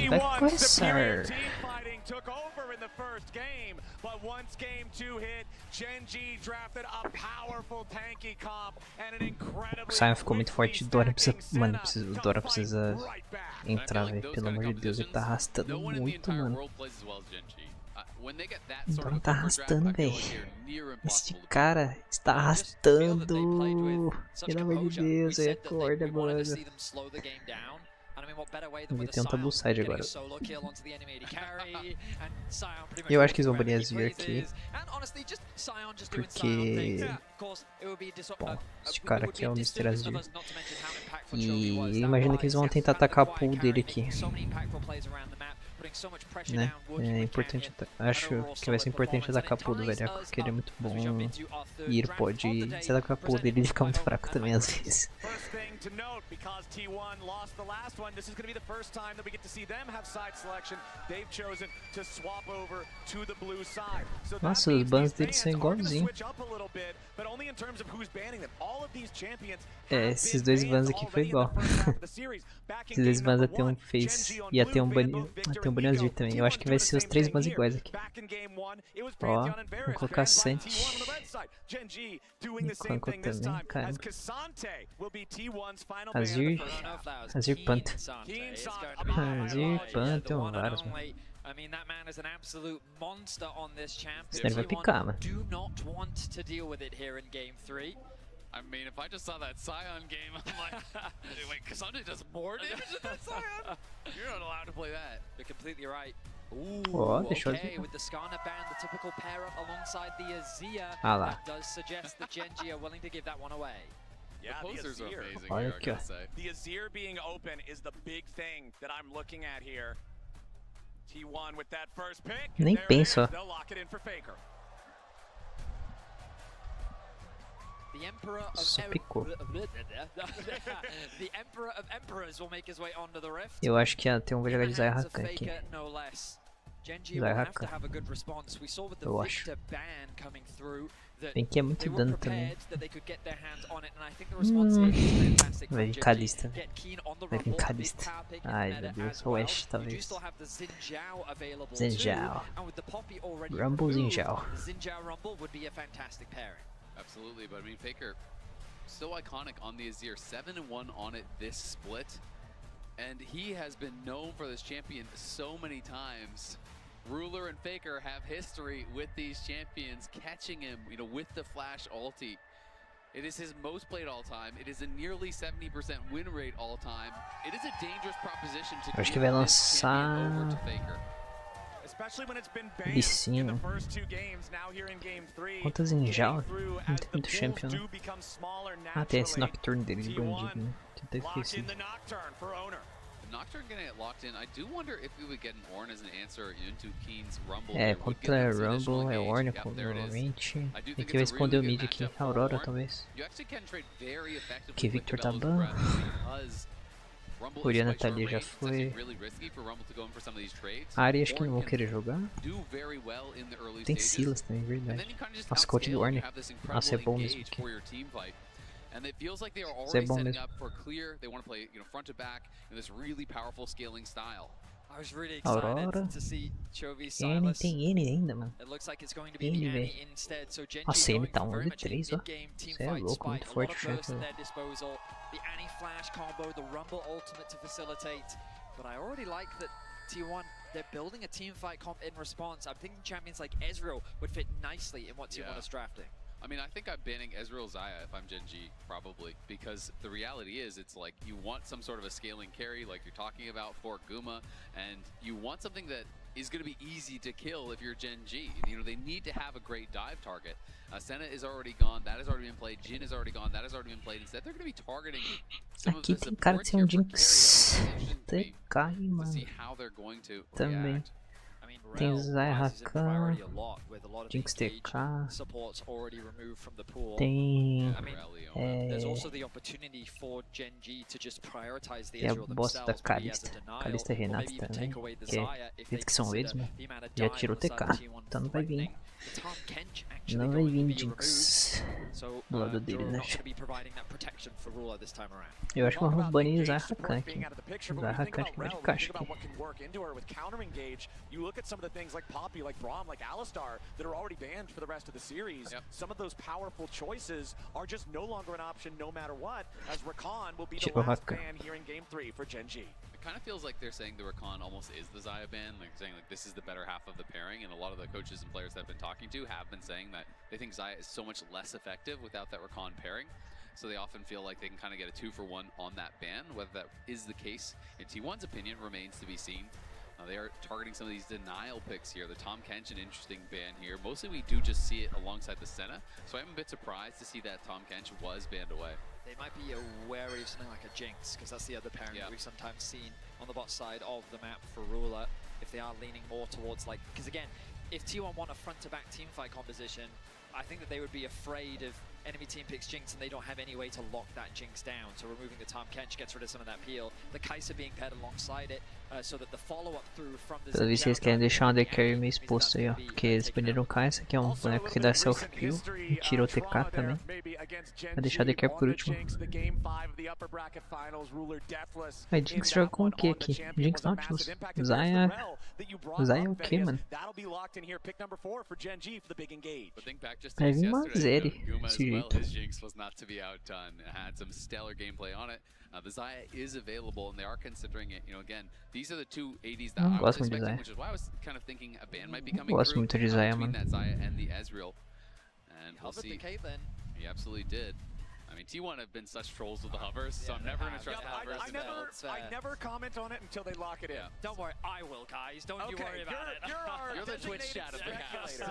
vai começar. O Sion ficou muito forte. Dora precisa. Mano, o Dora precisa entrar, velho. Pelo amor de Deus, ele tá arrastando muito, mano. O Dora tá arrastando, velho. Este cara está arrastando. Pelo amor de Deus, é acorda, mano. Ele tem um tabu side agora. Eu acho que eles vão banir Azir aqui. Porque... Bom, este cara aqui é o Mr. Azir. E imagina que eles vão tentar atacar a pool dele aqui. Né? É importante, acho que vai ser importante atacar a pool do Geracao, porque ele é muito bom. E ele pode, se atacar a pool dele, ele fica muito fraco também às vezes. Nossa, os bans deles são igualzinhos. É, esses dois bans aqui foi igual. Esses dois bans até um fez. Ia ter um banho Azir também. Eu acho que vai ser os três bans iguais aqui. Ó, vou colocar Sante. Coloco também, cara. Azir Panta. Azir Panta, tem vários, mano. Senão ele vai picar, mano. I mean, if I just saw that Sion game, I'm like, wait, Cassandra does more damage than that Sion? You're not allowed to play that. You're completely right. Ooh, okay, with the Skarner band, the typical pair up alongside the Azir, that does suggest that Genji are willing to give that one away. Yeah, the posters are amazing here, I gotta say. The Azir being open is the big thing that I'm looking at here. T1 with that first pick. Nem pensa. They'll lock it in for Faker. The Emperor of Emperors will make his way onto the rift. Eu acho que tem um vai jogar de Zaya Rakan aqui. Zaya Rakan. Eu acho. Bem que é muito dano também. Vai vir Kalista. Vai vir Kalista. Ai meu Deus, o Ashe talvez. Zinjao. Rumble Zinjao. Absolutely, but I mean, Faker, so iconic on the Azir, 7-1 on it this split, and he has been known for this champion so many times. Ruler and Faker have history with these champions, catching him, you know, with the flash ulti. It is his most played all time. It is a nearly 70% win rate all time. It is a dangerous proposition to acho que vai lançar Licinho. Quantas Zinjao? Não tem muito champion. Ah, tem esse Nocturne dele de bandido, né? Tinha até esquecido. É, contra Rumble é Oracle normalmente. E que vai esconder o mid aqui. Aurora talvez. Que Victor tá ban. Oriana tá ali, já foi. Ari acho que não vou querer jogar. Tem Silas também, verdade. Nossa, coach do Warner. Nossa, é bom mesmo aqui. Isso é bom mesmo. Aurora. N tem N ainda, mano. N, velho. Nossa, N tá 1 de 3, ó. Isso é louco, muito forte o chefe. The anti-flash combo, the Rumble ultimate to facilitate. But I already like that T1, they're building a team fight comp in response. I'm thinking champions like Ezreal would fit nicely in what T1 is drafting. I mean, I think I'm banning Ezreal Xayah if I'm Gen G, probably, because the reality is it's like you want some sort of a scaling carry like you're talking about for Guma, and you want something that is going to be easy to kill if you're Gen G. You know, they need to have a great dive target. Senna is already gone, that has already been played, Jhin is already gone, that has already been played. Instead, they're going to be targeting some of the supports here for carry. TK, mano. To see how they're going to também. react. Tem Geracao, Jinx TK, tem tem a bosta da Kalista. Kalista e Renata também, que é eles que são eles, mano. Já tirou TK, então não vai vir. Não vai vir Jinx do lado dele, né? Eu acho que vamos banir Geracao aqui. Geracao acho que vai de caixa aqui. You look at some of the things like Poppy, like Braum, like Alistar that are already banned for the rest of the series. Some of those powerful choices are just no longer an option no matter what, as Rakan will be the last ban here in Game 3 for Gen G. It kind of feels like they're saying the Rakan almost is the Xayah ban, like saying like this is the better half of the pairing, and a lot of the coaches and players that I've been talking to have been saying that they think Xayah is so much less effective without that Rakan pairing. So they often feel like they can kind of get a 2-for-1 on that ban. Whether that is the case, in T1's opinion, remains to be seen. They are targeting some of these denial picks here. The Tahm Kench, an interesting ban here. Mostly we do just see it alongside the Senna, so I'm a bit surprised to see that Tahm Kench was banned away. They might be wary of something like a Jinx, because that's the other pairing that we've sometimes seen on the bot side of the map for Ruler, if they are leaning more towards like, because again, if T1 want a front-to-back teamfight composition, I think that they would be afraid if enemy team picks Jinx and they don't have any way to lock that Jinx down. So removing the Tahm Kench gets rid of some of that peel. The Kai'Sa being paired alongside it, so that the follow-up through from the Pelo visto eles querem deixar o AD Carry meio exposto aí, ó. Porque eles baniram o Kai'Sa, que é um boneco que dá self-kill, e tirou o TK também. Vai deixar o AD Carry por último. Aí Jinx joga com o que aqui? Jinx Nautilus. Xayah é o que, mano? Vai vir uma Zeri desse jeito. His Jinx was not to be outdone. It had some stellar gameplay on it. The Xayah is available, and they are considering it. You know, again, these are the two ADs that I was expecting, which is why I was kind of thinking a ban might be coming through between that Xayah and the Ezreal. And we'll see. He absolutely did. I mean, T1 have been such trolls with the hovers, so I'm never going to trust the hovers. I never comment on it until they lock it in. Don't worry, I will, guys. Don't you worry about it. You're the Twitch chat of the cast.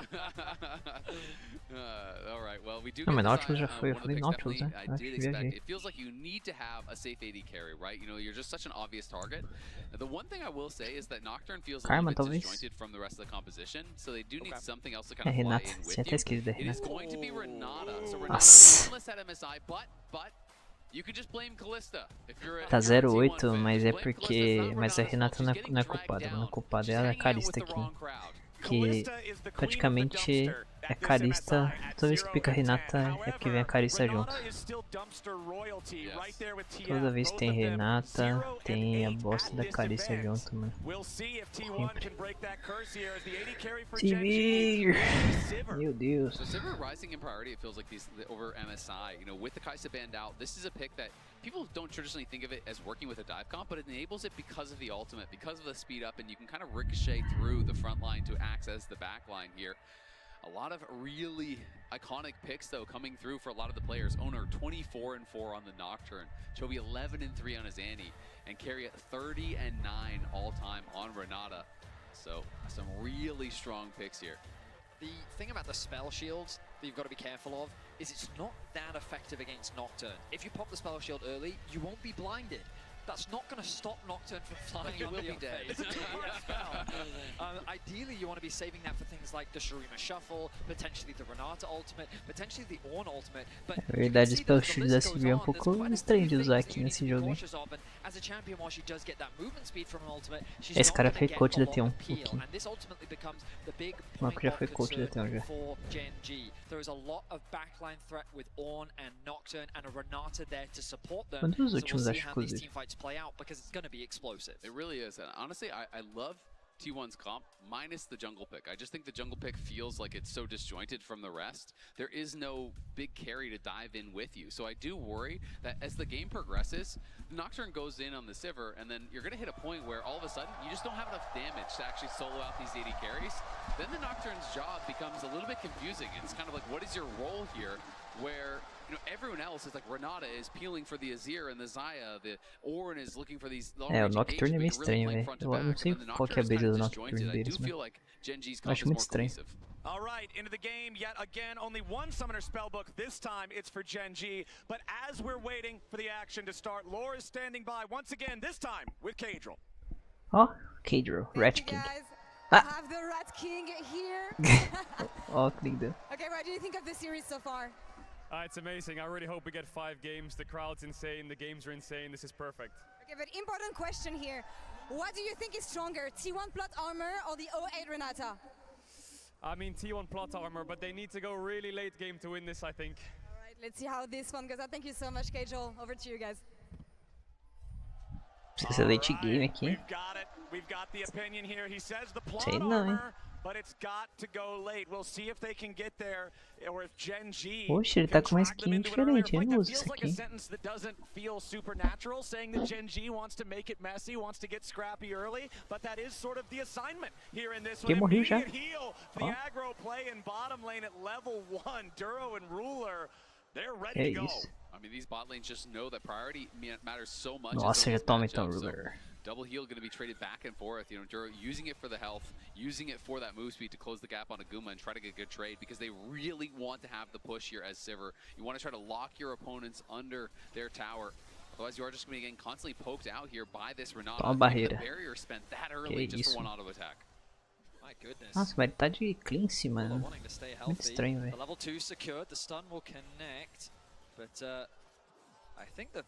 All right, well, we do. Não, mas Nautilus já foi, eu falei Nautilus, né? I did expect. It feels like you need to have a safe AD carry, right? You know, you're just such an obvious target. The one thing I will say is that Nocturne feels a little bit disjointed from the rest of the composition, so they do need something else to kind of fly in with you. It is going to be Renata, so Renata endless at MSI, but you could just blame Kalista. Tá 0-8, mas é porque... Mas a Renata não é culpada, mano. O culpado é a Kalista aqui. Que praticamente é Kalista, toda vez que pica a Renata é que vem a Kalista junto. Toda vez que tem Renata, tem a bosta da Kalista junto, mano. Sempre. Meu Deus. So Sivir rising in priority, it feels like these over MSI. You know, with the Kai'Sa banned out, this is a pick that people don't traditionally think of it as working with a dive comp, but it enables it because of the ultimate, because of the speed up, and you can kind of ricochet through the front line to access the back line here. A lot of really iconic picks, though, coming through for a lot of the players. Owner 24-4 on the Nocturne, Chovy 11-3 on his Annie, and Carry at 30-9 all-time on Renata. So some really strong picks here. The thing about the spell shields that you've got to be careful of is it's not that effective against Nocturne. If you pop the spell shield early, you won't be blinded. That's not going to stop Nocturne from flying you will be dead. Ideally, you want to be saving that for things like the Shurima Shuffle, potentially the Renata ultimate, potentially the Ornn ultimate. But na verdade, spell shield da Sivir é um pouco estranho de usar aqui nesse jogo, hein? Esse cara foi coach da T1 aqui. O Marco já foi coach da T1 já. Quantos últimos acho que usei? Play out because it's going to be explosive. It really is. And honestly, I love T1's comp minus the jungle pick. I just think the jungle pick feels like it's so disjointed from the rest. There is no big carry to dive in with you. So I do worry that as the game progresses, Nocturne goes in on the Sivir, and then you're going to hit a point where all of a sudden you just don't have enough damage to actually solo out these AD carries. Then the Nocturne's job becomes a little bit confusing. It's kind of like, what is your role here? Where you know, everyone else is like Renata is peeling for the Azir and the Xayah, the Ornn is looking for these long o Nocturne é meio estranho, velho. Eu não sei qual que é a build do Nocturne deles, mano. Eu acho muito estranho. All right, into the game yet again. Only one summoner spellbook. This time it's for Gen G. But as we're waiting for the action to start, Lore is standing by once again, this time with Kadril. Ó, Kadril, Rat King. have the Rat King here. Ó, que lindo. Okay, what do you think of the series so far? It's amazing. I really hope we get 5 games. The crowd's insane. The games are insane. This is perfect. Okay, but important question here. What do you think is stronger, T1 plot armor or the 08 Renata? I mean, T1 plot armor, but they need to go really late game to win this, I think. All right, let's see how this one goes out. Thank you so much, Kajol. Over to you guys. Precisa late game aqui. We've got the opinion here. He says the plot Sei não, hein? armor, but it's got to go late. We'll see if they can get there, or if Gen G. Oxe, ele tá com uma skin diferente. Eu não uso isso Like a aqui. sentence that doesn't feel supernatural, saying that Gen G wants to make it messy, wants to get scrappy early, but that is sort of the assignment here in this one. Que morreu já. Immediate heal, the aggro play in bottom lane at level 1. Duro and Ruler, they're ready to go. I mean, these bot lanes just know that priority matters so much. Nossa, já toma então, Ruler. Double heal going to be traded back and forth. You know, Duro using it for the health, using it for that move speed to close the gap on Aguma and try to get a good trade because they really want to have the push here as Sivir. You want to try to lock your opponents under their tower. Otherwise, you are just going to be getting constantly poked out here by this Renata. Toma barreira. The barrier spent that early just for one auto attack. My goodness. Nossa, mas ele tá de cleanse, mano. Wanting to stay Muito healthy. estranho, The velho. level 2 secured, the stun will connect, but I think the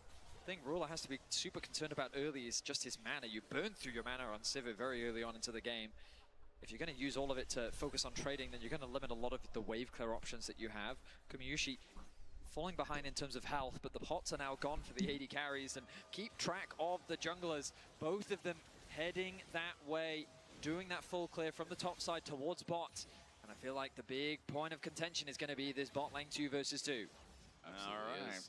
thing Ruler has to be super concerned about early is just his mana. You burn through your mana on Sivir very early on into the game. If you're going to use all of it to focus on trading, then you're going to limit a lot of the wave clear options that you have. Kumiyushi falling behind in terms of health, but the pots are now gone for the AD carries, and keep track of the junglers. Both of them heading that way, doing that full clear from the top side towards bot. And I feel like the big point of contention is going to be this bot lane 2 versus 2. All right.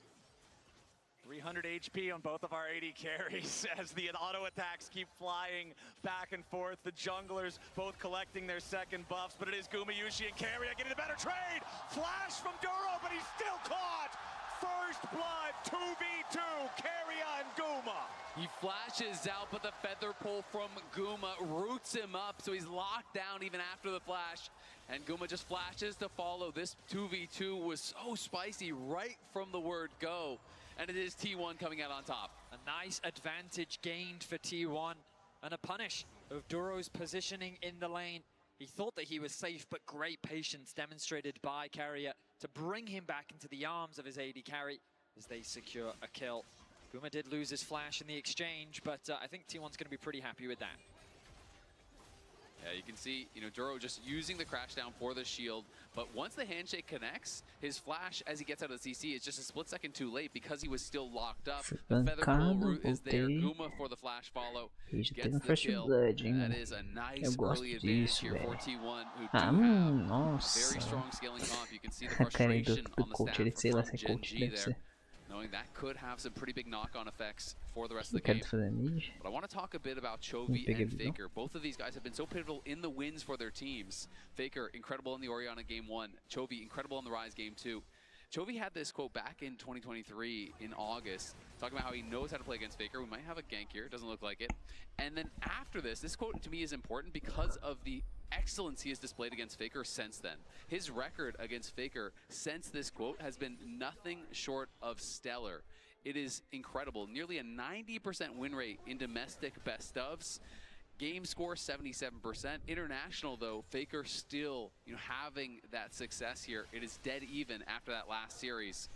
300 HP on both of our AD carries as the auto attacks keep flying back and forth. The junglers both collecting their second buffs, but it is Gumayushi and Carrier getting a better trade. Flash from Duro, but he's still caught. First blood, 2v2, Carrier and Guma. He flashes out, but the feather pull from Guma roots him up, so he's locked down even after the flash. And Guma just flashes to follow. This 2v2 was so spicy right from the word go. And it is T1 coming out on top. A nice advantage gained for T1 and a punish of Duro's positioning in the lane. He thought that he was safe, but great patience demonstrated by Carrier to bring him back into the arms of his AD carry as they secure a kill. Guma did lose his flash in the exchange, but I think T1's going to be pretty happy with that. Yeah, you can see, you know, Duro just using the crash down for the shield, but once the handshake connects, his flash as he gets out of the CC is just a split second too late because he was still locked up. The feather pull route is there. Guma for the flash follow gets the kill. That is a nice early advantage here for T1, who do have very strong scaling comp. You can see the frustration on the staff from Gen G there, knowing that could have some pretty big knock-on effects for the rest of the game. But I want to talk a bit about Chovy and Faker. Both of these guys have been so pivotal in the wins for their teams. Faker, incredible in the Orianna game 1. Chovy, incredible in the Rise game 2. Chovy had this quote back in 2023 in August, talking about how he knows how to play against Faker. We might have a gank here, doesn't look like it. And then after this quote to me is important because of the excellence he has displayed against Faker since then. His record against Faker since this quote has been nothing short of stellar. It is incredible. Nearly a 90% win rate in domestic best ofs. Game score 77%. International though, Faker still, you know, having that success here. It is dead even after that last series.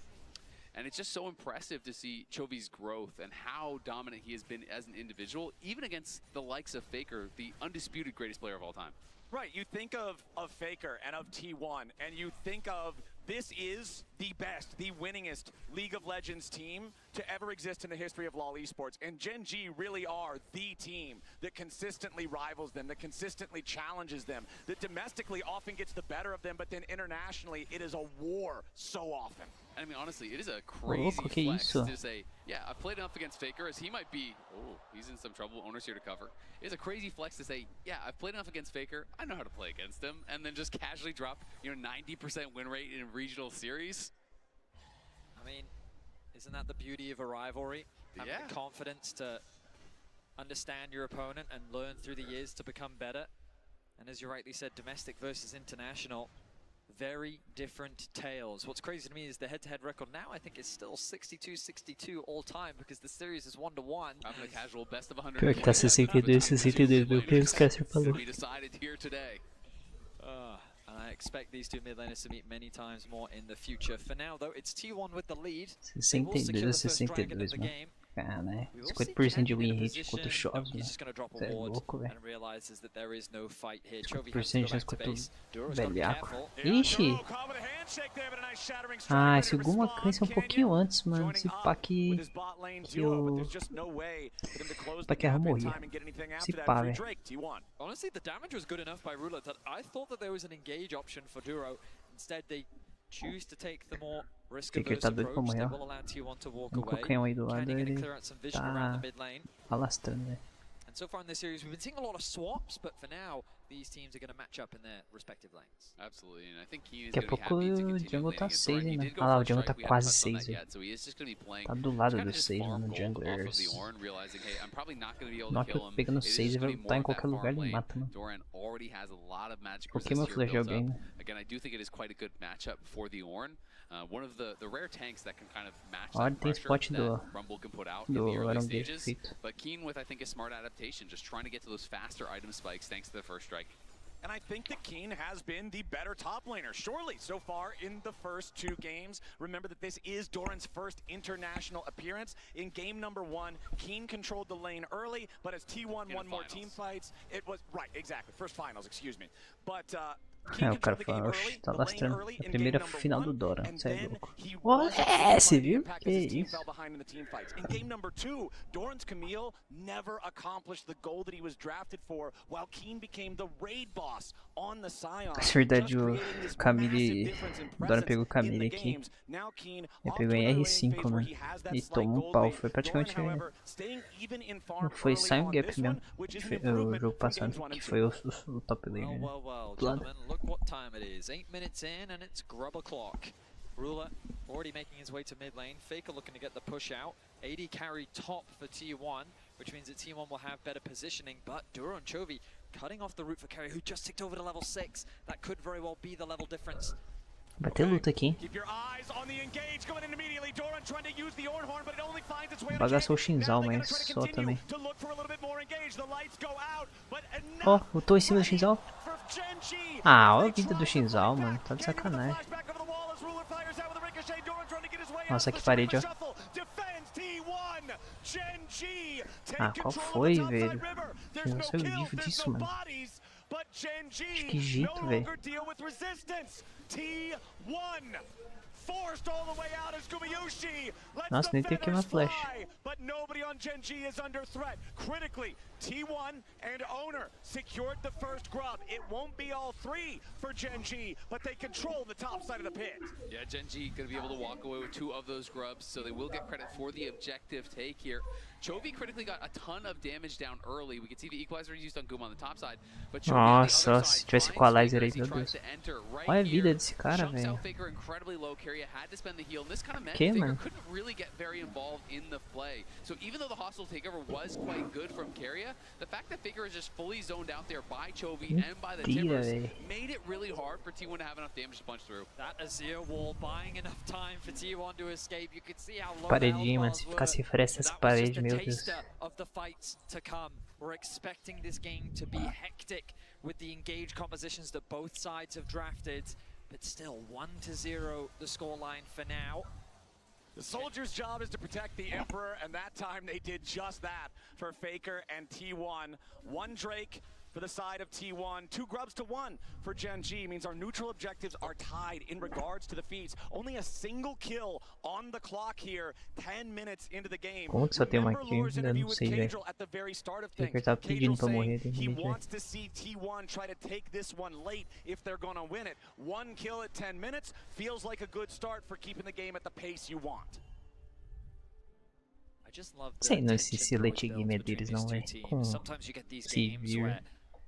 And it's just so impressive to see Chovy's growth and how dominant he has been as an individual, even against the likes of Faker, the undisputed greatest player of all time. Right, you think of Faker and of T1, and you think of this is the best, the winningest League of Legends team to ever exist in the history of LoL esports. And Gen G really are the team that consistently rivals them, that consistently challenges them, that domestically often gets the better of them, but then internationally it is a war so often. I mean, honestly, it is a crazy flex to say, yeah, I've played enough against Faker as he might be, oh, he's in some trouble, owner's here to cover. It's a crazy flex to say, yeah, I've played enough against Faker, I know how to play against him, and then just casually drop, you know, 90% win rate in a regional series. I mean, isn't that the beauty of a rivalry? Having the confidence to understand your opponent and learn through the years to become better. And as you rightly said, domestic versus international. very different tales. What's crazy to me is the head-to-head record now, I think, is still 62-62 all-time because the series is 1-1. Having a casual best of 100. Pior que tá 62, meu Deus, cara, você falou. We decided here today. And I expect these two mid laners to meet many times more in the future. For now, though, it's T1 with the lead. 62 a 62, mano. Ah, né? 50% de win rate contra o Jogos, mano. Você é louco, velho. 50% de chance contra o velhaco. Ixi! Ah, esse Guma cresceu um pouquinho antes, mano. Esse pá que o Paquerra morria. Esse pá, velho. Honestly, the damage was good enough by Ruler that I thought that there was an engage option for Duro. Instead, they choose to take the more risk-averse approach that will allow T1 to walk away. Qualquer um aí do lado, ele tá alastrando, velho. And so far in this series, we've been seeing a lot of swaps, but for now, these teams are going to match up in their respective lanes. Absolutely, and I think Keen is Daqui a going to be pouco happy to o continue jungle tá leading 6 it. ainda. Ah lá, o jungle tá quase 6, velho. So he is just going to be playing. Tá do lado do 6, mano, junglers. Nota pegando 6 e vai lutar em qualquer lugar e mata, mano. Pokémon Flash alguém, né? Again, I do think it is quite a good matchup for the Ornn. One of the rare tanks that can kind of match Olha, that tem pressure spot that Rumble can put out in the early Iron stages. feito. But Keen with, I think, a smart adaptation, just trying to get to those faster item spikes thanks to the first strike. And I think that Keen has been the better top laner, surely, so far in the first 2 games. Remember that this is Doran's first international appearance. In game number 1, Keen controlled the lane early, but as T1 won more team fights, it was... Right, exactly, first finals, excuse me. But... É, o cara fala, oxe, tá lastrando a primeira final do Dora, você é louco. Olha, você viu? Que isso? In game number 2, Doran's Camille never accomplished the goal that he was drafted for, while Keen became the raid boss on the Scion. É verdade, o Camille, o Dora pegou o Camille aqui. Ele pegou em R5, mano. E tomou um pau, foi praticamente... Não foi Scion Gap mesmo, o jogo passado, que foi o top laner, né? Do lado. Look what time it is. 8 minutes in and it's grub o'clock. Ruler already making his way to mid lane. Faker looking to get the push out. AD carry top for T1, which means that T1 will have better positioning. But Duro and Chovy cutting off the route for carry, who just ticked over to level 6. That could very well be the level difference. Vai ter luta aqui, hein? Bagaçou o Shinzal, mas só também. Ó, lutou em cima do Shinzal. Ah, olha a vida do Shinzal, mano. Tá de sacanagem. Nossa, que parede, ó. Ah, qual foi, velho? Não saiu vivo disso, mano. De que jeito, velho? Nossa, nem tem aqui uma flash. T1 and Owner secured the first grub. It won't be all 3 for Gen G, but they control the top side of the pit. Yeah, Gen G going to be able to walk away with 2 of those grubs, so they will get credit for the objective take here. Chovy critically got a ton of damage down early. We can see the equalizer used on Guma on the top side, but Chovy on the other side, se tivesse equalizer aí, meu tries Deus. to enter right Olha a here. vida desse cara, Jumps velho. out Faker incredibly low. Carrier had to spend the heal, and this kind of meant Que, Faker mano? couldn't really get very involved in the play. So even though the hostile takeover was quite good from Carrier, the fact that Faker is just fully zoned out there by Chovy and by the Timbers made it really hard for T1 to have enough damage to punch through. That Azir wall buying enough time for T1 to escape. You could see how low Paredinha, mano. Se ficasse fresta essa parede, meu Deus. Of the fights to come. We're expecting this game to be hectic with the engaged compositions that both sides have drafted, but still 1-0 the scoreline for now. The Soldier's job is to protect the Emperor, and that time they did just that for Faker and T1. 1 Drake for the side of T1, 2 grubs to 1 for Gen G means our neutral objectives are tied in regards to the feats. Only a single kill on the clock here, 10 minutes into the game. Como que só tem uma kill? Ainda não sei, velho. Faker tá pedindo pra morrer, tem que He ver. wants to see T1 try to take this one late if they're gonna win it. 1 kill at 10 minutes feels like a good start for keeping the game at the pace you want. Sei não se esse late game é deles não, velho. Com Civil.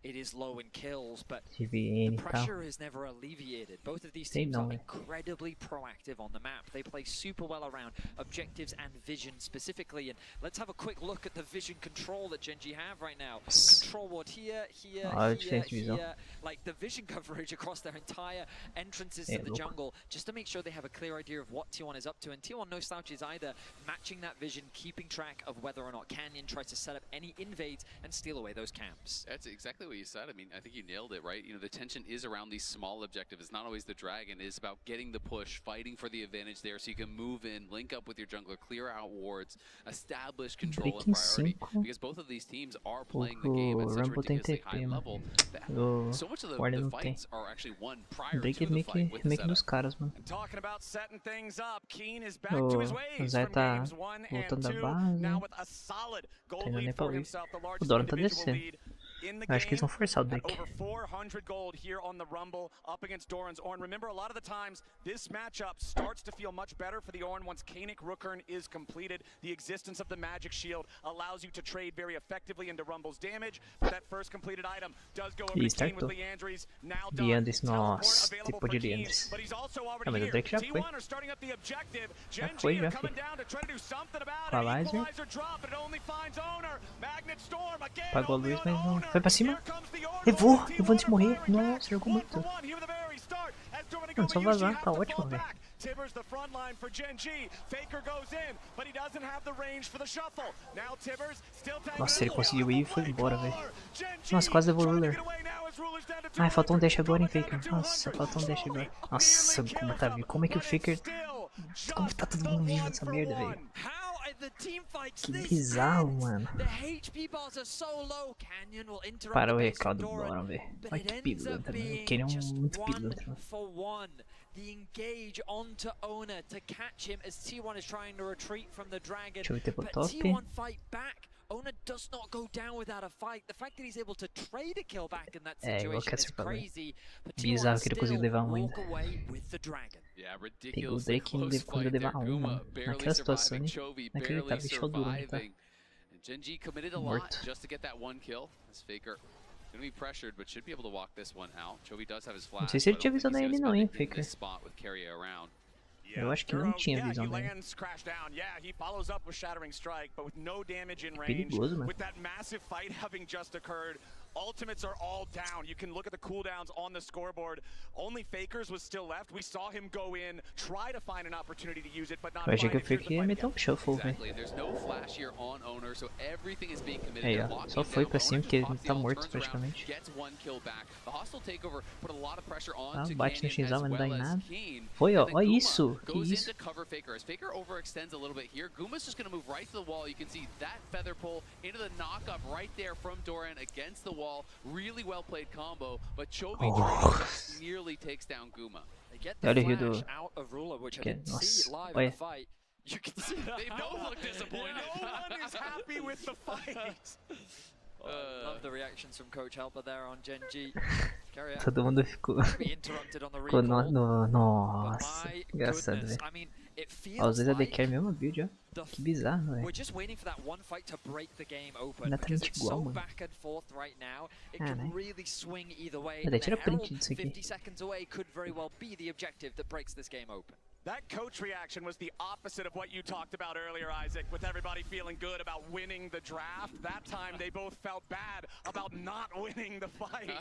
it is low in kills, but de the VN e tal. pressure is never alleviated. Both of these Sei teams não, are velho. incredibly proactive on the map. They play super well around objectives and vision specifically. And let's have a quick look at the vision control that Gen.G have right now. Control ward here, here, Olha a here, diferença de visão. here. Like the vision coverage across their entire entrances to the louco. jungle, just to make sure they have a clear idea of what T1 is up to. And T1 no slouches either, matching that vision, keeping track of whether or not Canyon tries to set up any invades and steal away those camps. That's exactly what you said. I mean, I think you nailed it, right? You know, the tension is around these small objectives. It's not always the dragon. It is about getting the push, fighting for the advantage there so you can move in, link up with your jungler, clear out wards, establish control and priority. Because both of these teams are playing the game at such a ridiculously high level that so much of the fights are actually won prior to the fight with the setup. Dos caras, mano. Talking about setting things up, Keen is back to his ways Zé from tá games 1 and voltando da 2, base. now with a solid gold Ainda nem lead pra for ouvir. himself, the O largest Doran tá individual descendo. lead in the Acho que eles vão game. forçar o At deck. over 400 gold here on the Rumble, up against Doran's Ornn. Remember, a lot of the times, this matchup starts to feel much better for the Ornn once Kaenic Rookern is completed. The existence of the Magic Shield allows you to trade very effectively into Rumble's damage, but that first completed item does go over to Keen with Liandry's now done. Liandry's, Teleport nossa, available tipo for de Keen, Liandry's. but he's also Ah, already mas o here. Drake já foi. T1 are starting up the objective. Já Gen.G foi, are já coming foi. down to try to do something about it. Equalizer. Equalizer drop, but it only finds Owner. Magnet Storm again. Pagou a only luz, on mas não. Owner. Foi pra cima. Here comes the Ornn. Levou T1 antes de morrer. are firing back. Nossa, jogou muito. 1-for-1 here at the very start. As Doran Mano, só Yushi vazar, has tá to ótimo, fall velho. back. Tibbers the front line for Gen.G. Faker goes in, but he doesn't have the range for the shuffle. Now Tibbers still taking Nossa, ele conseguiu ir e foi embora, velho. Gen.G Nossa, quase levou o trying to Ruler. get away now as Ruler's down to Ai, faltou um 200. dash agora, hein, Doran down Faker. to Nossa, 200. faltou um dash agora. Slowly, Nossa, nearly como kills tá him, vivo. Como é que o but Faker... it's still Como just tá todo the mundo vivo one nessa for merda, one. velho. How are the team fights Que this bizarro, tense? mano. The HP bars are so low. Canyon will interrupt Para the o base from recaldo do Doran, Doran, velho. but Olha it que ends up pilantra, mano. being Queria just muito one pilantra, mano. for one. The engage onto Owner to catch him as T1 is trying to retreat from the dragon. Deixa eu ver pro But top. T1 fight back. Owner does not go down without a fight. The fact that he's able to trade a kill back in that igual situation que is essa pra ver. crazy. But Bizarro T1 que ele conseguiu still levar um walk ainda. away with the dragon. Yeah, Pegou o ridiculously Drake close quando fight there. levar um, Guma mano. barely Naquela situação, surviving, hein? Chovy Inacreditável, barely deixou duro, né, tá? surviving. And Gen.G committed a Morto. lot just to get that one kill. As Faker gonna be pressured, but should be able to walk this one out. Chovy does have his flash. Não sei se ele but I tinha don't think visão he's nele gonna não, hein, spend it in Faker. this spot with Keria around. Eu acho que não tinha visão he dele. lands crash down. Yeah, he follows up with Shattering Strike, but with no damage in range. Perigoso, mano. With that massive fight having just occurred, ultimates are all down. You can look at the cooldowns on the scoreboard. Only Fakers was still left. We saw him go in, try to find an opportunity to use it, but not Eu achei que o find it. Here's Faker the ia fight meter again. um shuffle, velho. Exactly. There's no flash here on Owner, so everything is being committed Aí, to ó. locking Só foi down. pra cima Owner porque just ele pops the tá ult, morto turns around, praticamente. gets one kill back. The hostile takeover put a lot of pressure on Ah, to bate no Canyon Shinzal, as mas não dá well em as nada. Keen. Foi, ó. And then Olha Guma isso. Que goes isso. in to cover Faker. As Faker overextends a little bit here, Guma's just going to move right to the wall. You can see that feather pull into the knockup right there from Doran against the wall. Really well played combo, but Chovy just nearly takes down Guma. They get the Olha o rio flash do... out of Ruler, which I Que- didn't see Nossa. it live in Olha. the fight. You can see They both look disappointed. No one is happy with the fight. Love the reactions from Coach Helper there on Gen.G. Carry out. Todo mundo ficou... Be interrupted on the ficou recall. no... But Nossa. my Engraçado, goodness, velho. I mean, it Ó, às feels vezes a like DK é a mesma build, ó. the Que bizarro, velho. we're just waiting for that one fight to break the game open Exatamente because it's igual, so mano. back and forth right now. It Ah, can né? really swing either way. Até And tira the print Herald, disso aqui. 50 seconds away, could very well be the objective that breaks this game open. That coach reaction was the opposite of what you talked about earlier, Isaac, with everybody feeling good about winning the draft. That time they both felt bad about not winning the fight,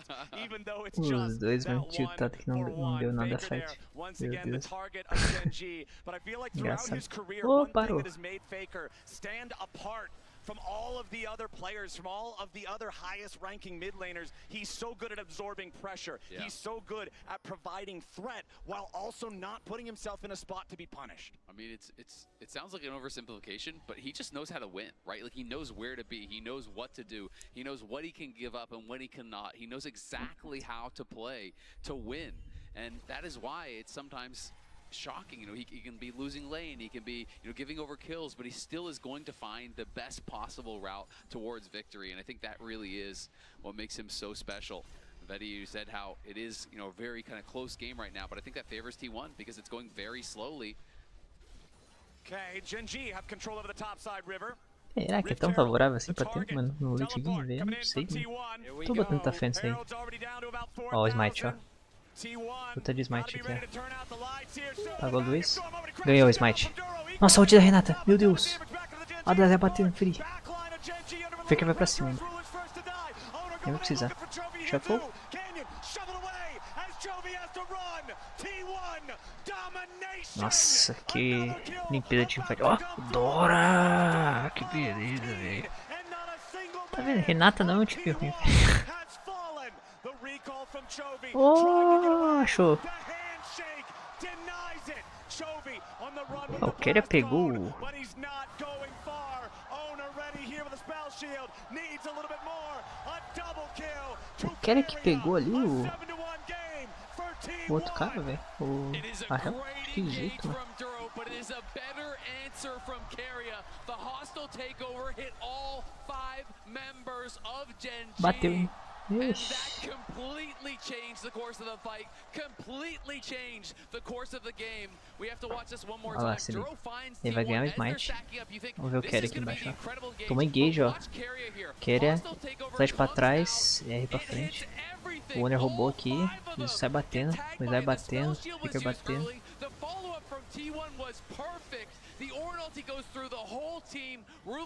even though it's Os just dois that vão tiltar que não deu nada a Faker there, fight. once Meu again, the Deus. target of Gen.G. But I feel like throughout Engraçado. his career, Oh, one thing parou. that has made Faker stand apart from all of the other players, from all of the other highest ranking mid laners, he's so good at absorbing pressure. Yeah. He's so good at providing threat while also not putting himself in a spot to be punished. I mean, it sounds like an oversimplification, but he just knows how to win, right? Like he knows where to be, he knows what to do, he knows what he can give up and when he cannot. He knows exactly how to play to win, and that is why it's sometimes shocking. You know, he can be losing lane, he can be, you know, giving over kills, but he still is going to find the best possible route towards victory, and I think that really is what makes him so special. Vetty, you said how it is, you know, a very kind of close game right now, but I think that favors T1 because it's going very slowly. Okay, Gen.G have control over the top side river. Será que é tão favorável assim pra ter, mano, no late game, velho? Eu não sei, mano. Tô botando tanta fé nisso aí. Ó o smite, ó. Puta de smite aqui, ó. Pagou luz. Ganhou o smite. Nossa, a ult da Renata. Meu Deus. A da Zé batendo free. Faker vai pra cima ainda. Nem vai precisar. Shuffle. Nossa, que limpeza de teamfight. Ó, Dora! Que beleza, velho. Tá vendo? Renata não é um time ruim. Oh, achou. O Keria pegou. O Keria que pegou ali o outro cara, velho. O Arrel. Esquisito, mano. Bateu, hein? Ixi. Olha lá, se ele vai ganhar o smite. Vamos ver o Keria aqui embaixo, ó. Toma engage, ó. Keria, flash pra trás, R pra frente. O Owner roubou aqui, ele sai batendo, o vai batendo, Faker batendo.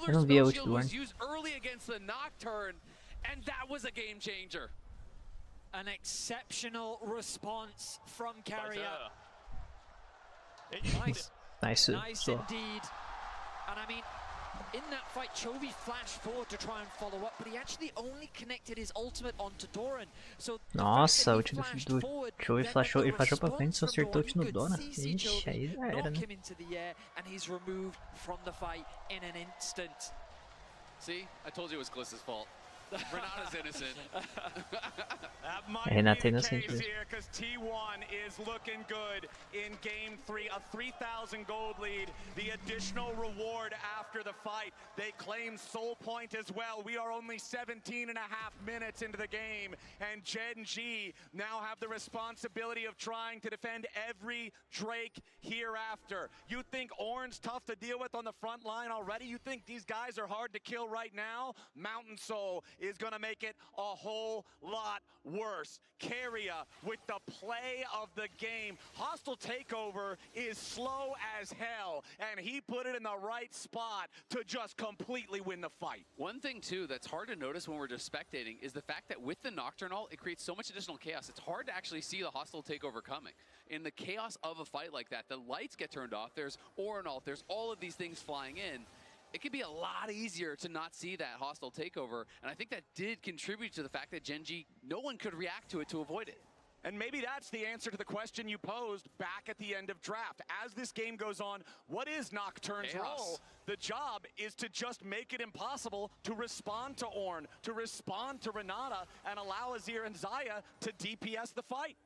Eu não vi a ult do Warren. And that was a game changer. An exceptional response from Carrier. Nice. Nice indeed. And I mean, in that fight, Chovy flashed forward to try and follow up, but he actually only connected his ultimate onto Doran. So nossa, a ult do Chovy flashou, ele flashou pra frente, só acertou a ult no Dona. Ixi, aí já era, né? See, I told you it was Gliss's fault. Renata's innocent. Renata é inocente. Because T1 is looking good in game 3, a 3,000 gold lead, the additional reward after the fight. They claim soul point as well. We are only 17 and a half minutes into the game, and Gen G now have the responsibility of trying to defend every Drake hereafter. You think Ornn's tough to deal with on the front line already? You think these guys are hard to kill right now? Mountain Soul is going to make it a whole lot worse. Keria with the play of the game. Hostile Takeover is slow as hell, and he put it in the right spot to just completely win the fight. One thing, too, that's hard to notice when we're just spectating is the fact that with the Nocturnal, it creates so much additional chaos. It's hard to actually see the Hostile Takeover coming. In the chaos of a fight like that, the lights get turned off, there's Ornalt, there's all of these things flying in. It could be a lot easier to not see that hostile takeover, and I think that did contribute to the fact that Gen G, no one could react to it to avoid it. And maybe that's the answer to the question you posed back at the end of draft. As this game goes on, what is Nocturne's role? The job is to just make it impossible to respond to Ornn, to respond to Renata, and allow Azir and Xayah to DPS the fight.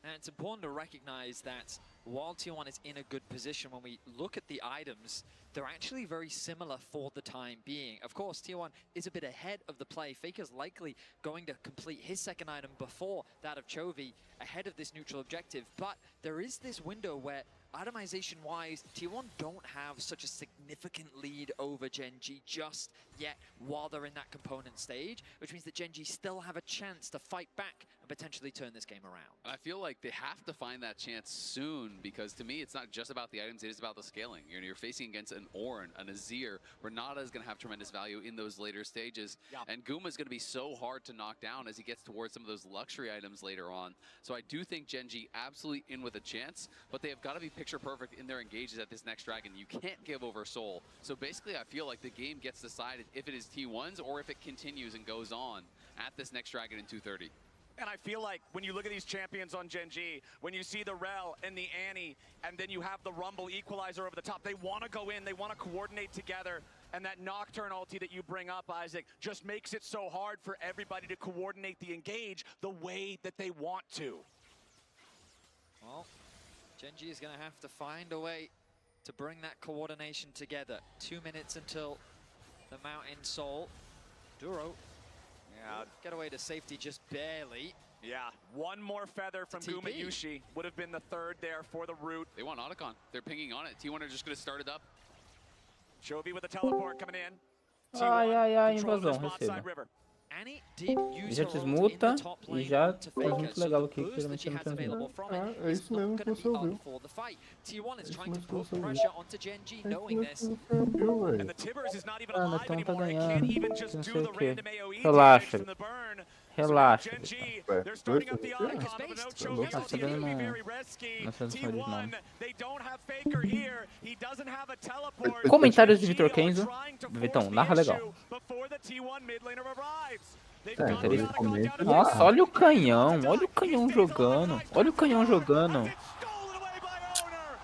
And it's important to recognize that while T1 is in a good position, when we look at the items, they're actually very similar for the time being. Of course, T1 is a bit ahead of the play. Faker's likely going to complete his second item before that of Chovy, ahead of this neutral objective. But there is this window where, itemization-wise, T1 don't have such a significant lead over Gen G just yet while they're in that component stage, which means that Gen G still have a chance to fight back and potentially turn this game around. I feel like they have to find that chance soon, because to me, it's not just about the items, it is about the scaling. You're facing against an Ornn, an Azir. Renata is going to have tremendous value in those later stages, and Guma is going to be so hard to knock down as he gets towards some of those luxury items later on. So I do think Gen G absolutely in with a chance, but they have got to be picture perfect in their engages at this next dragon. You can't give over soul. So basically, I feel like the game gets decided if it is T1's or if it continues and goes on at this next dragon in 230. And I feel like when you look at these champions on Gen G, when you see the Rel and the Annie, and then you have the Rumble equalizer over the top, they want to go in, they want to coordinate together, and that Nocturne ulti that you bring up, Isaac, just makes it so hard for everybody to coordinate the engage the way that they want to. Well, Gen G is going to have to find a way to bring that coordination together. 2 minutes until the Mountain Soul. Duro. Yeah, get away to safety just barely. Yeah, one more feather from Guma Yushi would have been the third there for the root. They want Otacon. They're pinging on it. T1 are just going to start it up. Chovy with a teleport coming in. Ai, invasão, receba. E já desmuta e já faz muito legal aqui, que geralmente eu não tenho vindo. É isso mesmo que você ouviu. É isso mesmo que você ouviu. É isso mesmo que você ouviu, velho. Ah, Netão tá ganhando, que não sei o que. Relaxa, Vitão. Relaxa, Vitão. Ué, dois pra você? Tá louco? Ah, você tá vendo na transmissão original. Comentários de Vitor Kenzo. Vitão, narra legal. Ele comenta, Nossa, olha o canhão jogando. Olha o canhão jogando.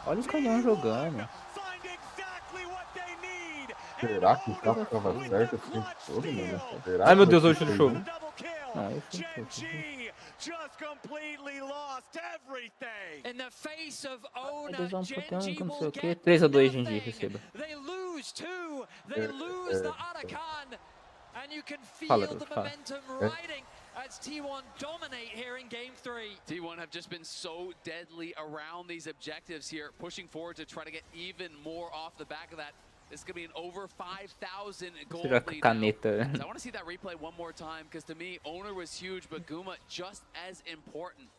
Olha o canhão jogando. Será que o carro tava certo o tempo todo, mano? Será Ai meu que Deus, vai hoje ser do jogo. isso? Não, eu fui. Meu Deus, vamos pro tempo, não sei o que. 3-2, Genji, receba. And you can Fala, feel the fala. momentum riding as T1 dominate here in game 3. T1 have just been so deadly around these objectives here, pushing forward to try to get even more off the back of that. This is going to be an over 5,000 gold Você joga com lead caneta. now. So I want to see that replay one more time, because to me, Owner was huge, but Guma just as important.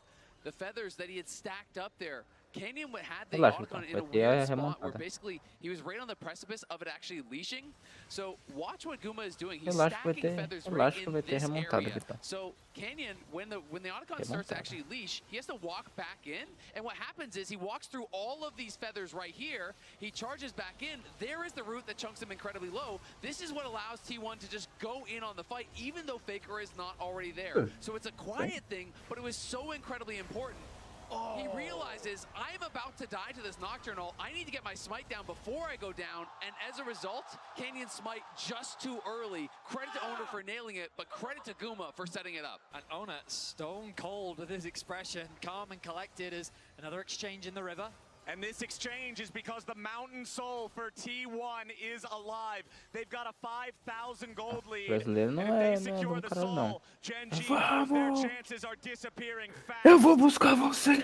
The feathers that he had stacked up there. Canyon had the Relaxa, Otacon Vitão. in a Vai ter weird a spot where remontada. basically he was right on the precipice of it actually leashing. So watch what Guma is doing. He's Relaxa que vai stacking ter, feathers right relaxa que in vai ter this remontada, area. Vitão. So Canyon, when the Otacon starts to Remontada. actually leash, he has to walk back in. And what happens is he walks through all of these feathers right here. He charges back in. There is the route that chunks him incredibly low. This is what allows T1 to just go in on the fight, even though Faker is not already there. So it's a quiet thing, but it was so incredibly important. He realizes, I'm about to die to this Nocturnal. I need to get my smite down before I go down. And as a result, Canyon smite just too early. Credit to Owner for nailing it, but credit to Guma for setting it up. And Owner stone cold with his expression, calm and collected as another exchange in the river. And this exchange is because the Mountain Soul for T1 is alive. They've got a 5,000 gold lead. Brasileiro não And if they é secure do the caralho, não. soul, Gen G knows their chances are disappearing fast. Eu vou buscar você.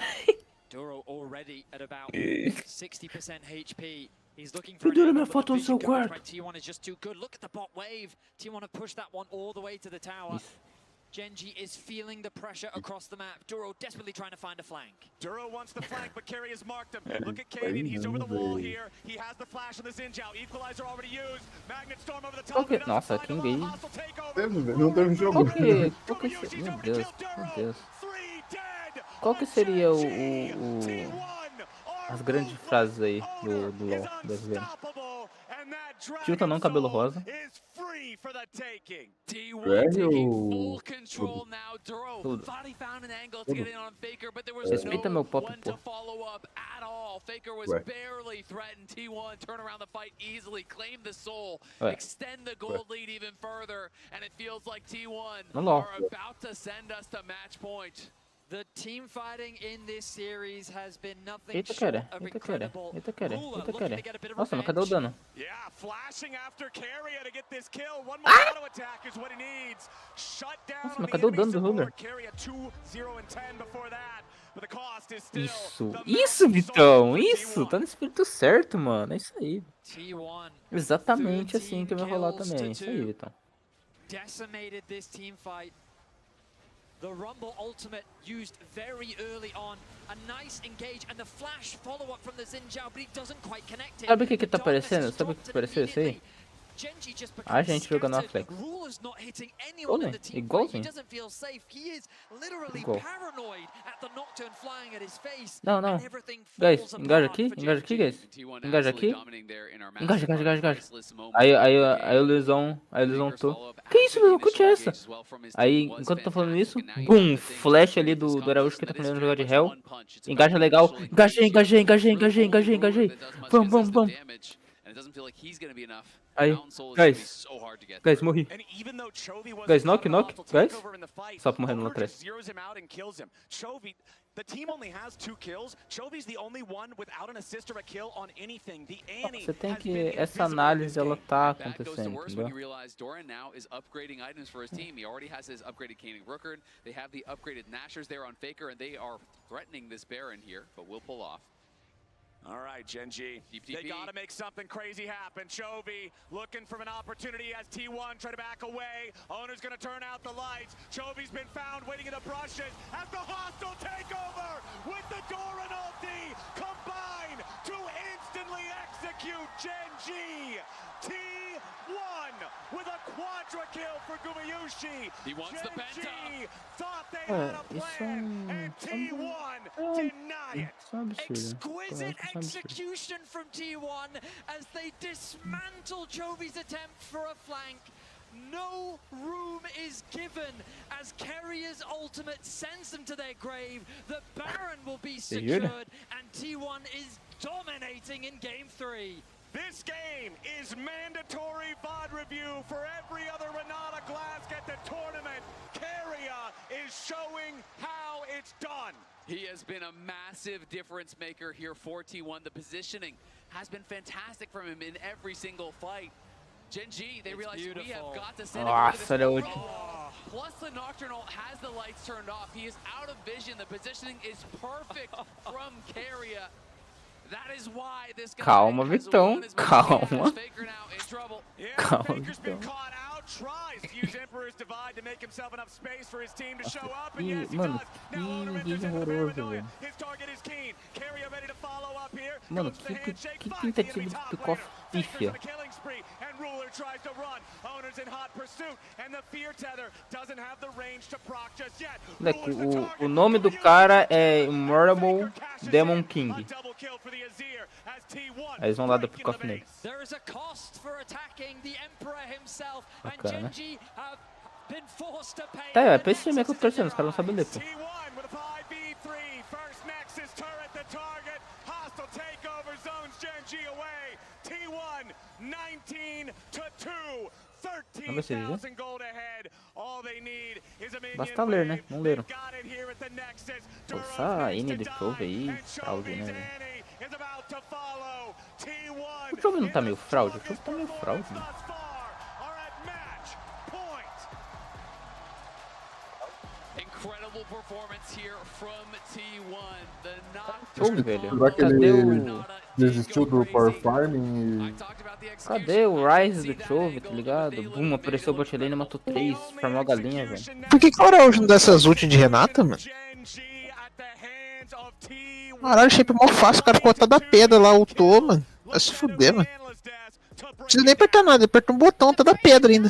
Duro already at about 60% HP. He's looking for Pendura an minha angle, but foto the no seu vision coverage by quarto. T1 is just too good. Look at the bot wave. T1 have pushed that one all the way to the tower. Isso. Genji is feeling the pressure across the map. Duro desperately trying to find a flank. Duro wants the flank, but Carey has marked him. Look at Canyon, he's over the wall here. He has the flash on the Zinjao. Equalizer already used. Magnet Storm over the top. Okay. Nossa, King Gay. Não teve jogo. Qual que seria? Meu Deus, meu Deus. Qual que seria as grandes frases aí do LoL brasileiro? Tilta não, cabelo rosa. Tudo. Respeita meu pop, pô. Faker was barely threatened. T1 turn around the fight easily, claim the soul, extend the gold lead even further, and it feels like T1 are about to send us to match point. The team fighting in this series has been nothing short of incredible. Nossa, mas cadê o dano? Yeah, flashing after Carey to get this kill. One more auto attack is what he needs. Shut down on the enemy support. Carey at 2-0 and 10 before that. But the cost is still Isso, Vitão, isso, tá no espírito certo, mano, é isso aí. T1 exatamente assim que vai rolar também, é isso aí, Vitão. Decimated this team fight. The Rumble ultimate used very early on. A nice engage and the flash follow-up from the Zinjao, but he doesn't quite connect it. Sabe o que tá aparecendo? Sabe o que apareceu isso aí? A gente jogando a flex. Igualzinho. Igual. Não, não. Guys, engaja aqui, guys. Engaja aqui. Engaja. Aí o Luizão tô. Que isso, meu? Que é essa? Aí, enquanto eu tô falando isso, boom, flash ali do Araújo que tá aprendendo a jogar de Hell. Engaja legal. Engajei. Vamos. Aí, guys, morri. Guys, knock, guys. Só pra morrer no atrás. The team only has 2 kills. Chovy's the only one without an assist or a kill on anything. The Annie Você tem que essa análise ela tá acontecendo, entendeu? Doran now is upgrading items for his team. He already has his upgraded Caning Rooker. They have the upgraded Nashers there on Faker, and they are threatening this Baron here, but will pull off. All right, Gen G. They got to make something crazy happen. Chovy looking for an opportunity as T1 try to back away. Owner's going to turn out the lights. Chovy's been found waiting in the brushes as the hostile takeover with the Doran ulti combine to instantly execute Gen G. T1 with a quadra kill for Gumayushi. He wants the penta. Thought they had a plan, and T1 deny it. Exquisite execution from T1 as they dismantle Chovy's attempt for a flank. No room is given as Carrier's ultimate sends them to their grave. The Baron will be secured, and T1 is dominating in Game 3. This game is mandatory VOD review for every other Renata Glask at the tournament. Carrier is showing how it's done. He has been a massive difference maker here for T1. The positioning has been fantastic from him in every single fight. Gen G, they realize we have got to send it. Plus the Nocturnal has the lights turned off. He is out of vision. The positioning is perfect from Carrier. That is why this guy Calma, Vitão. Calma. Calma, Vitão. Tries to use Emperor's Divide to make himself enough space for his team to show up, and yes, he does. Now Owner enters into the paranoia. His target is Keen. Carrier ready to follow up here. Mano, que tentativa de cofre pífia. And Ruler tries to run. Owner's in hot pursuit, and the Fear Tether doesn't have the range to proc just yet. O nome do cara é Immortal Demon King. Aí eles vão lá dar pick-off nele. Bacana. Tá, é pra esse mesmo que eu tô torcendo, os caras não sabem ler, pô. Vamos ver se eles lêem. Basta ler, né? Não leram. Pô, essa N de Chove aí, fraude, né, velho? O Chove não tá meio fraude? O Chove tá meio fraude, né? Chove, velho. Será que ele desistiu do Power Farming e... Cadê o Rise do Chove, tá ligado? Boom, apareceu o bot lane e matou 3, farmou a galinha, velho. Por que o Araújo não dá essas ult de Renata, mano? Caralho, shape mó fácil, o cara ficou até da pedra lá, ultou, mano. Vai se fuder, mano. Não precisa nem apertar nada, ele aperta um botão, tá da pedra ainda.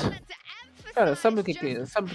Cara, sabe o que que... Sabe